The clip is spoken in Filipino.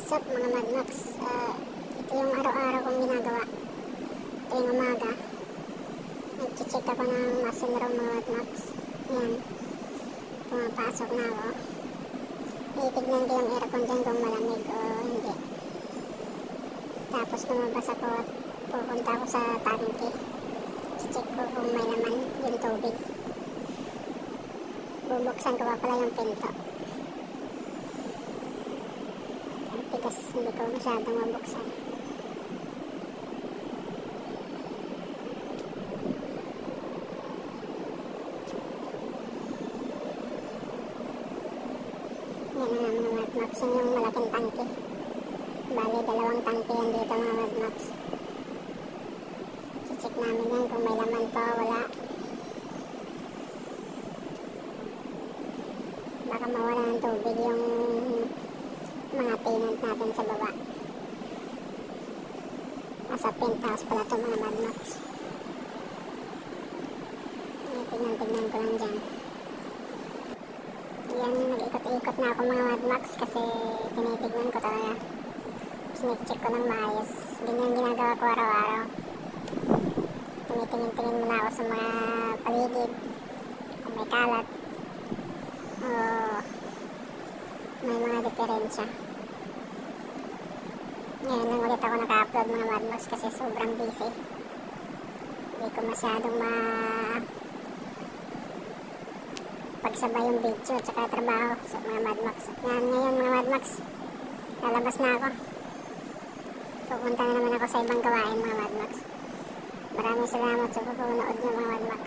What's up mga Madmax? Ito yung araw-araw kong ginagawa. Tuwing umaga, nag-check ako ng machine room mga Madmax. Yan, pumapasok na ako. Itignan ko yung aircon dyan kung malamig o hindi. Tapos lumabas ako at pupunta ako sa tangke. Check ko kung may laman yung tubig. Bubuksan ko pa pala yung pinto. Tigas, hindi ko masyadong mabuksan. Yan na mga Madmax, yung malaking tangke. Bali, 2 tangke yan dito mga Madmax. Check namin yan kung may laman pa o wala. Baka mawala ng tubig yung mga tenant natin sa baba. Nasa penthouse pala ito mga Madmax. Tignan ko lang dyan. Yan, nag-ikot-ikot na ako mga Madmax kasi tinitignan ko talaga. Sinecheck ko ng maayos. Ganyan ginagawa ko araw-araw. Tumitingin-tingin muna ako sa mga paligid. Kung may kalat. O may mga diferensya. Ngayon lang ulit ako naka-upload mga Madmax kasi sobrang busy. Hindi ko masyadong pagsabay yung video at saka trabaho sa mga Madmax. Yan, ngayon mga Madmax, lalabas na ako. Pupunta na naman ako sa ibang gawain mga Madmax. Maraming salamat sa panonood niyo mga Madmax.